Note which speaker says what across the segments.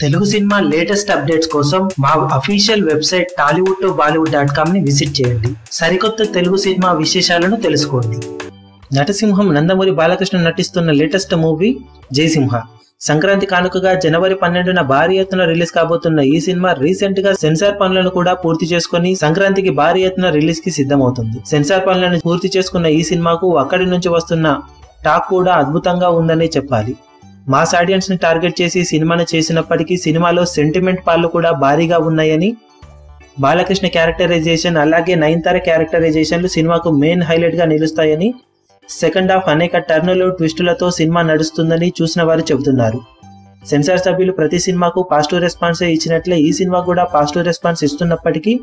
Speaker 1: Telugu cinema latest updates కోసం మా official website tollywood2bollywood.com ని విజిట్ చేయండి. సరికొత్త తెలుగు సినిమా విశేషాలను తెలుసుకోండి. నటసింహం నందమూరి బాలకృష్ణ నటిస్తున్న లేటెస్ట్ మూవీ జయసింహ. సంక్రాంతి కానుకగా జనవరి 12న భారీ ఎత్తున రిలీజ్ కాబోతున్న ఈ సినిమా రీసెంట్ గా సెన్సార్ పనులను కూడా పూర్తి చేసుకుని సంక్రాంతికి భారీ ఎత్తున రిలీజ్ కి సిద్ధమవుతుంది. సెన్సార్ పనులను పూర్తి చేసుకున్న ఈ సినిమాకు అక్కడి నుంచి వస్తున్న టాక్ కూడా అద్భుతంగా ఉందని చెప్పాలి. మాస్ ఆడియన్స్ ని టార్గెట్ చేసి సినిమాను చేసినప్పటికీ సినిమాలో సెంటిమెంట్ పాళ్ళు కూడా భారీగా ఉన్నాయని, బాలకృష్ణ క్యారెక్టరైజేషన్ అలాగే నయనతార క్యారెక్టరైజేషన్లు సినిమాకు మెయిన్ హైలైట్ గా నిలుస్తాయని, సెకండ్ హాఫ్ అనేక టర్నులు ట్విస్టులతో సినిమా నడుస్తుందని చూసిన వారు చెబుతున్నారు. సెన్సార్ సభ్యులు ప్రతి సినిమాకు పాజిటివ్ రెస్పాన్స్ ఇచ్చినట్లే ఈ సినిమా కూడా పాజిటివ్ రెస్పాన్స్ ఇస్తున్నప్పటికీ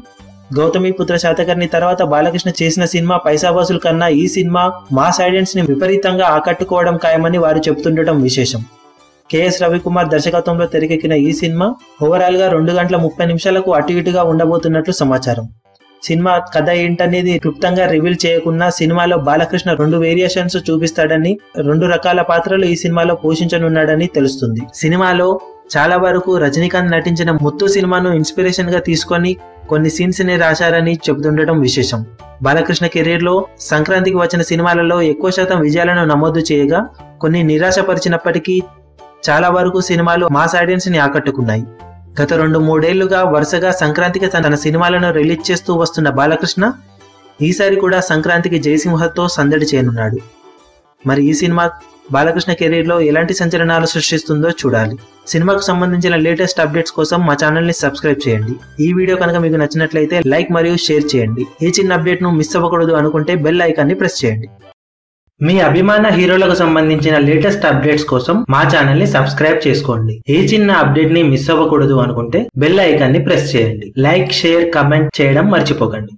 Speaker 1: గౌతమిపుత్ర శాతకర్ణి తర్వాత బాలకృష్ణ చేసిన సినిమా పైసా వసూలు కన్నా ఈ సినిమా మాస్ ఆడియన్స్ ని విపరీతంగా ఆకట్టుకోవడం ఖాయమని వారు చెబుతుండటం విశేషం. కెఎస్ రవికుమార్ దర్శకత్వంలో తెరకెక్కిన ఈ సినిమా ఓవరాల్ గా 2 గంటల 30 నిమిషాలకు అటు ఇటుగా ఉండబోతున్నట్లు సమాచారం. సినిమా కథ ఏంటనేది క్లుప్తంగా రివీల్ చేయకున్నా సినిమాలో బాలకృష్ణ 2 వేరియేషన్స్ చూపిస్తాడని, 2 రకాల పాత్రలు ఈ సినిమాలో పోషించనున్నాడని తెలుస్తుంది. సినిమాలో చాలా వరకు రజనీకాంత్ నటించిన ముత్తు సినిమాను ఇన్స్పిరేషన్ గా తీసుకొని కొన్ని సీన్స్ ని రాశారని చెబుతుండటం విశేషం. బాలకృష్ణ కెరీర్ లో సంక్రాంతికి వచ్చిన సినిమాలలో ఎక్కువ శాతం విజయాలను నమోదు చేయగా కొన్ని నిరాశపరిచినప్పటికీ చాలా వరకు సినిమాలు మాస్ ఆడియన్స్ ని ఆకట్టుకున్నాయి. గత 2-3 ఏళ్లుగా వరుసగా సంక్రాంతికి తన సినిమాలను రిలీజ్ చేస్తూ వస్తున్న బాలకృష్ణ ఈసారి కూడా సంక్రాంతికి జయసింహతో సందడి చేయనున్నాడు. మరి ఈ సినిమా బాలకృష్ణ కెరీర్ లో ఎలాంటి సంచలనాలు సృష్టిస్తుందో చూడాలి. సినిమాకు సంబంధించిన లేటెస్ట్ అప్డేట్స్ కోసం మా ఛానల్ ని సబ్స్క్రైబ్ చేయండి. ఈ వీడియో కనుక మీకు నచ్చినట్లయితే లైక్ మరియు షేర్ చేయండి. ఈ చిన్న అప్డేట్ ను మిస్ అవ్వకూడదు అనుకుంటే బెల్ ఐకాన్ ని ప్రెస్ చేయండి. మీ అభిమాన హీరోలకు సంబంధించిన లేటెస్ట్ అప్డేట్స్ కోసం మా ఛానల్ ని సబ్స్క్రైబ్ చేసుకోండి. ఏ చిన్న అప్డేట్ ని మిస్ అవ్వకూడదు అనుకుంటే బెల్ ఐకాన్ ని ప్రెస్ చేయండి. లైక్, షేర్, కమెంట్ చేయడం మర్చిపోకండి.